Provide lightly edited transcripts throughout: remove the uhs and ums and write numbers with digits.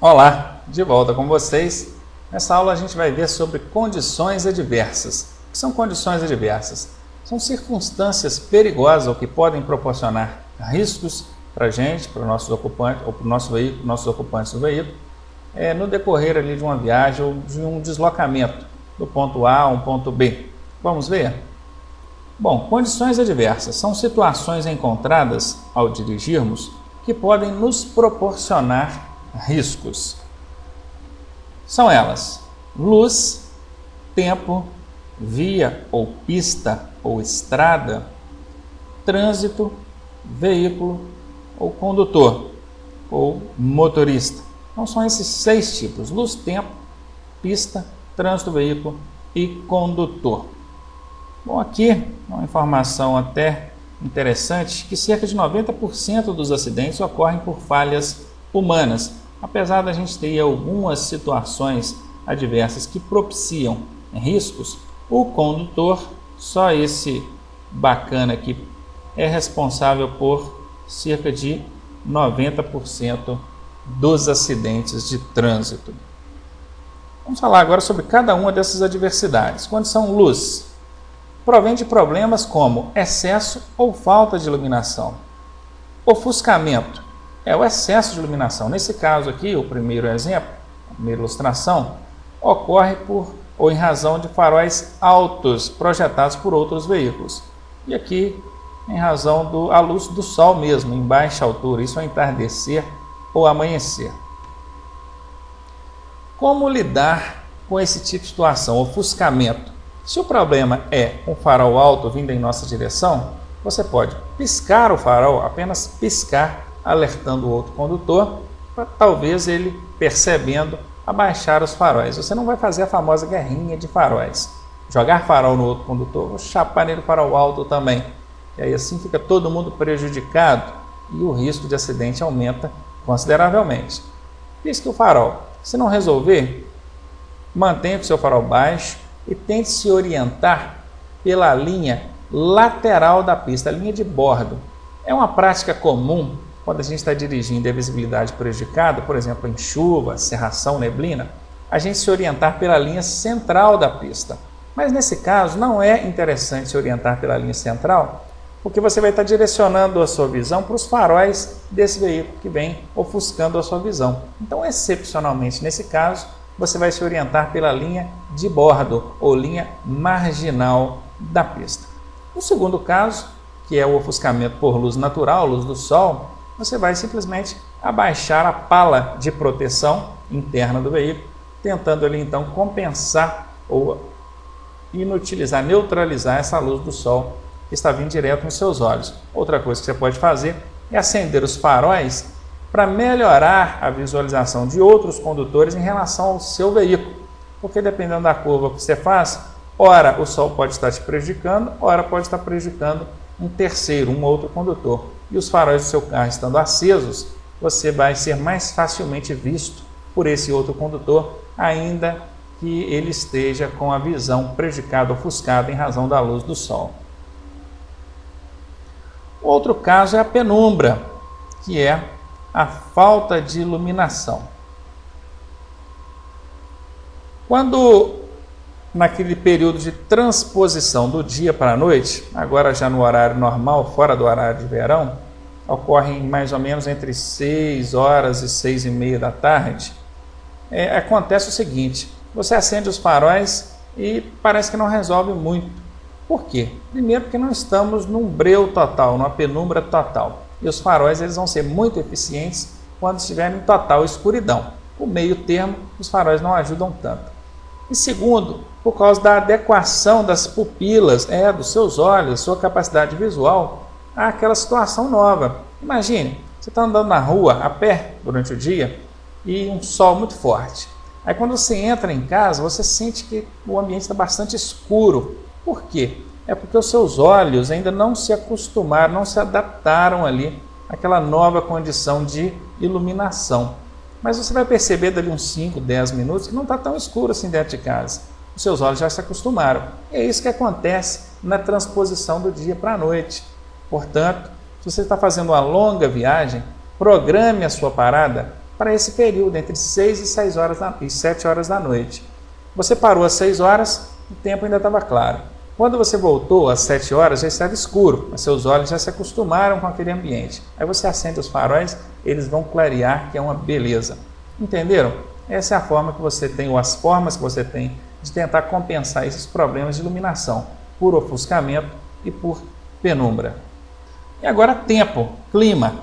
Olá, de volta com vocês. Nessa aula a gente vai ver sobre condições adversas. O que são condições adversas? São circunstâncias perigosas ou que podem proporcionar riscos para a gente, para os nossos ocupantes ou para o nosso veículo, nossos ocupantes do veículo, no decorrer ali de uma viagem ou de um deslocamento do ponto A a um ponto B. Vamos ver? Bom, condições adversas são situações encontradas ao dirigirmos que podem nos proporcionar riscos. São elas: luz, tempo, via ou pista ou estrada, trânsito, veículo ou condutor ou motorista. Então são esses 6 tipos: luz, tempo, pista, trânsito, veículo e condutor. Bom, aqui uma informação até interessante, que cerca de 90% dos acidentes ocorrem por falhas humanas. Apesar da gente ter algumas situações adversas que propiciam riscos, o condutor, só esse bacana aqui, é responsável por cerca de 90% dos acidentes de trânsito. Vamos falar agora sobre cada uma dessas adversidades. Condição luz provém de problemas como excesso ou falta de iluminação. Ofuscamento é o excesso de iluminação. Nesse caso aqui, o primeiro exemplo, a primeira ilustração, ocorre por ou em razão de faróis altos projetados por outros veículos. E aqui, em razão da luz do sol mesmo, em baixa altura, isso ao entardecer ou amanhecer. Como lidar com esse tipo de situação, ofuscamento? Se o problema é um farol alto vindo em nossa direção, você pode piscar o farol, apenas piscar, alertando o outro condutor, para talvez ele, percebendo, abaixar os faróis. Você não vai fazer a famosa guerrinha de faróis. Jogar farol no outro condutor, ou chapar nele farol alto também. E aí assim fica todo mundo prejudicado e o risco de acidente aumenta consideravelmente. Pisque o farol. Se não resolver, mantenha o seu farol baixo e tente se orientar pela linha lateral da pista, a linha de bordo. É uma prática comum quando a gente está dirigindo e a visibilidade prejudicada, por exemplo, em chuva, cerração, neblina, a gente se orientar pela linha central da pista. Mas nesse caso não é interessante se orientar pela linha central, porque você vai estar direcionando a sua visão para os faróis desse veículo que vem ofuscando a sua visão. Então, excepcionalmente nesse caso, você vai se orientar pela linha de bordo ou linha marginal da pista. No segundo caso, que é o ofuscamento por luz natural, luz do sol, você vai simplesmente abaixar a pala de proteção interna do veículo, tentando ali então compensar ou inutilizar, neutralizar essa luz do sol que está vindo direto nos seus olhos. Outra coisa que você pode fazer é acender os faróis para melhorar a visualização de outros condutores em relação ao seu veículo, porque dependendo da curva que você faz, ora o sol pode estar te prejudicando, ora pode estar prejudicando um terceiro, um outro condutor. E os faróis do seu carro estando acesos, você vai ser mais facilmente visto por esse outro condutor, ainda que ele esteja com a visão prejudicada, ofuscada em razão da luz do sol. Outro caso é a penumbra, que é a falta de iluminação. Quando naquele período de transposição do dia para a noite, agora já no horário normal, fora do horário de verão, ocorrem mais ou menos entre 6 horas e 6h30 da tarde, acontece o seguinte: você acende os faróis e parece que não resolve muito. Por quê? Primeiro porque não estamos num breu total, numa penumbra total. E os faróis eles vão ser muito eficientes quando estiverem em total escuridão. O meio termo, os faróis não ajudam tanto. E segundo, por causa da adequação das pupilas, dos seus olhos, sua capacidade visual, àquela situação nova. Imagine, você está andando na rua, a pé, durante o dia, e um sol muito forte. Aí quando você entra em casa, você sente que o ambiente está bastante escuro. Por quê? É porque os seus olhos ainda não se acostumaram, não se adaptaram ali àquela nova condição de iluminação. Mas você vai perceber dali uns 5, 10 minutos que não está tão escuro assim dentro de casa. Os seus olhos já se acostumaram. E é isso que acontece na transposição do dia para a noite. Portanto, se você está fazendo uma longa viagem, programe a sua parada para esse período, entre 6 e 7 horas da noite. Você parou às 6 horas, o tempo ainda estava claro. Quando você voltou às 7 horas, já estava escuro, mas seus olhos já se acostumaram com aquele ambiente. Aí você acende os faróis, eles vão clarear, que é uma beleza. Entenderam? Essa é a forma que você tem, ou as formas que você tem, de tentar compensar esses problemas de iluminação, por ofuscamento e por penumbra. E agora tempo, clima.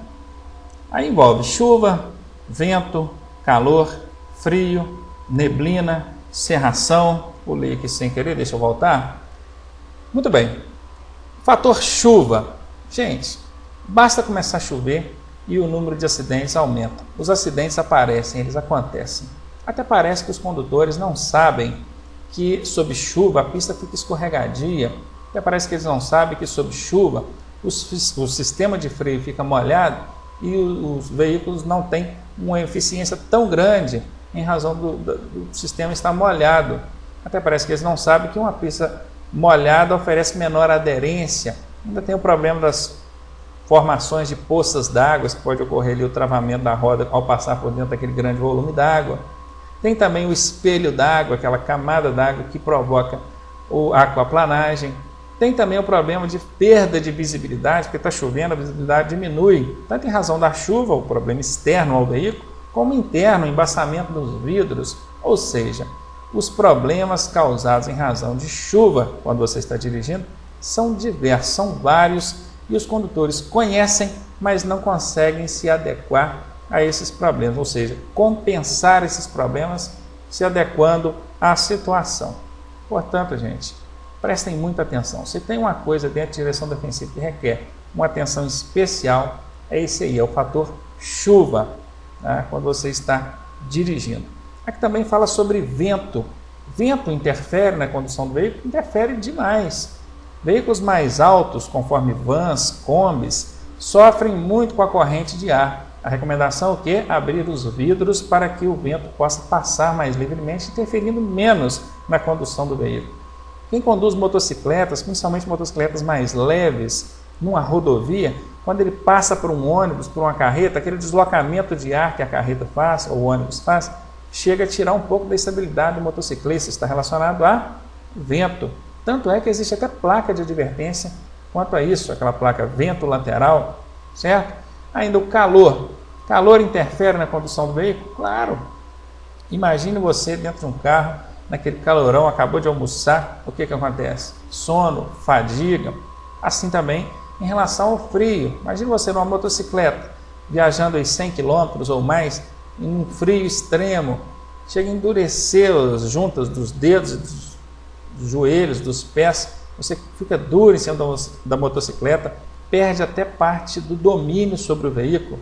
Aí envolve chuva, vento, calor, frio, neblina, cerração. Pulei aqui sem querer, deixa eu voltar. Muito bem. Fator chuva. Gente, basta começar a chover e o número de acidentes aumenta. Os acidentes aparecem, eles acontecem. Até parece que os condutores não sabem que sob chuva a pista fica escorregadia. Até parece que eles não sabem que sob chuva o sistema de freio fica molhado e os veículos não têm uma eficiência tão grande em razão do sistema estar molhado. Até parece que eles não sabem que uma pista molhada oferece menor aderência. Ainda tem o problema das formações de poças d'água, que pode ocorrer ali o travamento da roda ao passar por dentro daquele grande volume d'água. Tem também o espelho d'água, aquela camada d'água que provoca a aquaplanagem. Tem também o problema de perda de visibilidade, porque está chovendo, a visibilidade diminui, tanto em razão da chuva, o problema externo ao veículo, como interno, o embaçamento dos vidros, ou seja, os problemas causados em razão de chuva, quando você está dirigindo, são diversos, são vários, e os condutores conhecem, mas não conseguem se adequar a esses problemas, ou seja, compensar esses problemas se adequando à situação. Portanto, gente, prestem muita atenção. Se tem uma coisa dentro de direção defensiva que requer uma atenção especial, é esse aí, é o fator chuva, tá? Quando você está dirigindo. Aqui também fala sobre vento. Vento interfere na condução do veículo? Interfere demais. Veículos mais altos, conforme vans, combis, sofrem muito com a corrente de ar. A recomendação é o quê? Abrir os vidros para que o vento possa passar mais livremente, interferindo menos na condução do veículo. Quem conduz motocicletas, principalmente motocicletas mais leves, numa rodovia, quando ele passa por um ônibus, por uma carreta, aquele deslocamento de ar que a carreta faz, ou o ônibus faz, chega a tirar um pouco da estabilidade do motociclista, está relacionado a vento. Tanto é que existe até placa de advertência quanto a isso, aquela placa vento lateral, certo? Ainda o calor. Calor interfere na condução do veículo? Claro. Imagine você dentro de um carro, naquele calorão, acabou de almoçar, o que acontece? Sono, fadiga. Assim também em relação ao frio. Imagine você numa motocicleta, viajando aí 100 km ou mais, em um frio extremo, chega a endurecer as juntas dos dedos, dos joelhos, dos pés, você fica duro em cima da motocicleta, perde até parte do domínio sobre o veículo.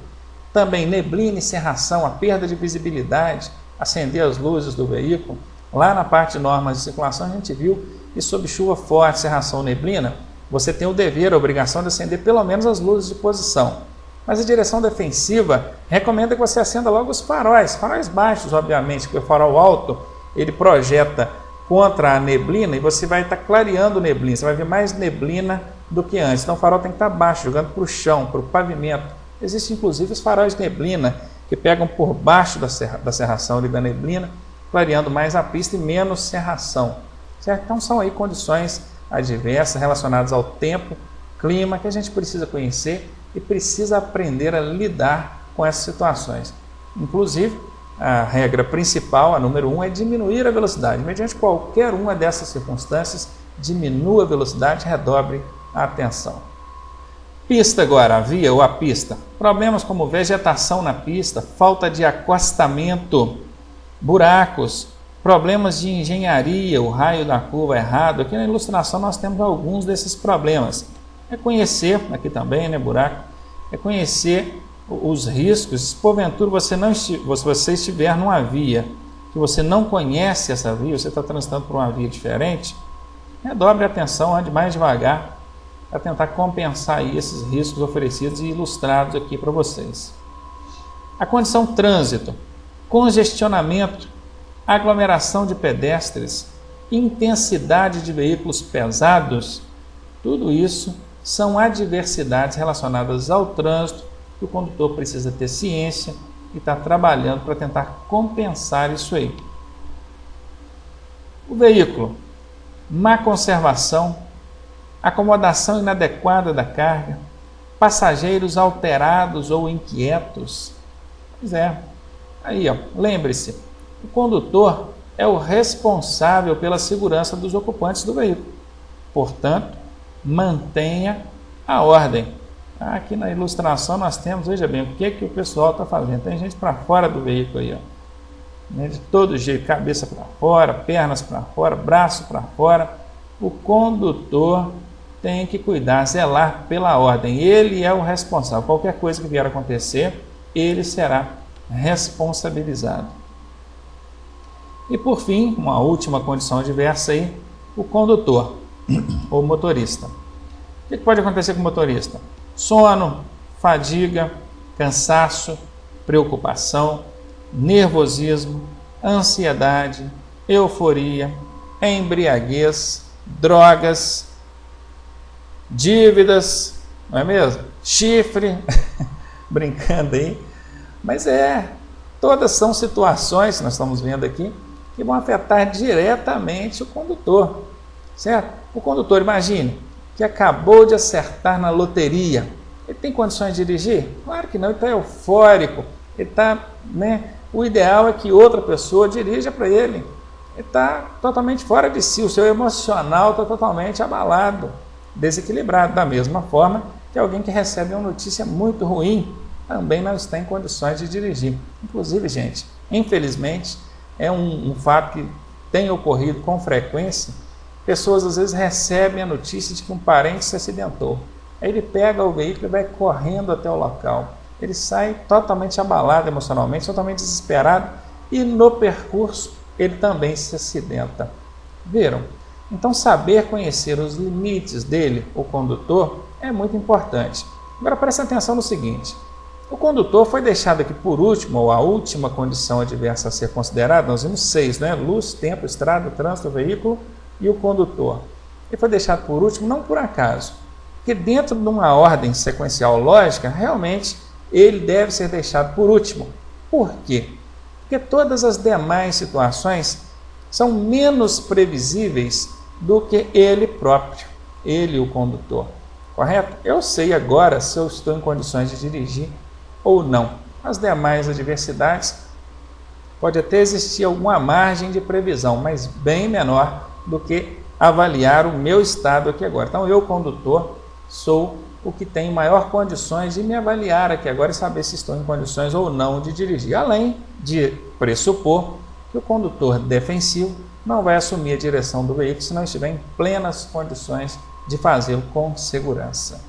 Também neblina e cerração, a perda de visibilidade, acender as luzes do veículo. Lá na parte de normas de circulação a gente viu que sob chuva forte, cerração, neblina, você tem o dever, a obrigação de acender pelo menos as luzes de posição. Mas a direção defensiva recomenda que você acenda logo os faróis baixos, obviamente, porque o farol alto ele projeta contra a neblina e você vai estar clareando neblina, você vai ver mais neblina do que antes. Então o farol tem que estar baixo, jogando para o chão, para o pavimento. Existem inclusive os faróis de neblina que pegam por baixo da cerração ali da neblina, clareando mais a pista e menos cerração. Certo? Então são aí condições adversas relacionadas ao tempo, clima, que a gente precisa conhecer e precisa aprender a lidar com essas situações. Inclusive, a regra principal, a número 1, é diminuir a velocidade. Mediante qualquer uma dessas circunstâncias, diminua a velocidade, redobre a atenção. Pista agora, a via ou a pista. Problemas como vegetação na pista, falta de acostamento, buracos, problemas de engenharia, o raio da curva errado. Aqui na ilustração nós temos alguns desses problemas. É conhecer, aqui também, né, buraco, é conhecer os riscos. Se porventura você estiver numa via que você não conhece essa via, você está transitando por uma via diferente, redobre a atenção, ande mais devagar para tentar compensar aí esses riscos oferecidos e ilustrados aqui para vocês. A condição trânsito, congestionamento, aglomeração de pedestres, intensidade de veículos pesados, tudo isso são adversidades relacionadas ao trânsito que o condutor precisa ter ciência e está trabalhando para tentar compensar isso aí. O veículo, má conservação, acomodação inadequada da carga, passageiros alterados ou inquietos. Pois é, aí ó, lembre-se, o condutor é o responsável pela segurança dos ocupantes do veículo. Portanto, mantenha a ordem. Aqui na ilustração nós temos, veja bem, o que o pessoal está fazendo. Tem gente para fora do veículo aí, ó. De todo jeito, cabeça para fora, pernas para fora, braço para fora. O condutor tem que cuidar, zelar pela ordem. Ele é o responsável. Qualquer coisa que vier a acontecer, ele será responsabilizado. E por fim, uma última condição adversa aí, o condutor ou motorista. O que pode acontecer com o motorista? Sono, fadiga, cansaço, preocupação, nervosismo, ansiedade, euforia, embriaguez, drogas, dívidas, não é mesmo? Chifre, brincando aí. Mas todas são situações, nós estamos vendo aqui, que vão afetar diretamente o condutor, certo? O condutor, imagine, que acabou de acertar na loteria. Ele tem condições de dirigir? Claro que não, ele está eufórico. Ele está, o ideal é que outra pessoa dirija para ele. Ele está totalmente fora de si, o seu emocional está totalmente abalado, desequilibrado, da mesma forma que alguém que recebe uma notícia muito ruim também não está em condições de dirigir. Inclusive, gente, infelizmente, é um fato que tem ocorrido com frequência. Pessoas às vezes recebem a notícia de que um parente se acidentou. Aí ele pega o veículo e vai correndo até o local. Ele sai totalmente abalado emocionalmente, totalmente desesperado, e no percurso ele também se acidenta. Viram? Então saber conhecer os limites dele, o condutor, é muito importante. Agora preste atenção no seguinte: o condutor foi deixado aqui por último, ou a última condição adversa a ser considerada. Nós vimos 6, né? Luz, tempo, estrada, trânsito, veículo e o condutor. Ele foi deixado por último não por acaso, porque dentro de uma ordem sequencial lógica, realmente ele deve ser deixado por último. Por quê? Porque todas as demais situações são menos previsíveis do que ele próprio, ele, o condutor. Correto? Eu sei agora se eu estou em condições de dirigir ou não. As demais adversidades pode até existir alguma margem de previsão, mas bem menor do que avaliar o meu estado aqui agora. Então eu, condutor, sou o que tem maior condições de me avaliar aqui agora e saber se estou em condições ou não de dirigir, além de pressupor que o condutor defensivo não vai assumir a direção do veículo se não estiver em plenas condições de fazê-lo com segurança.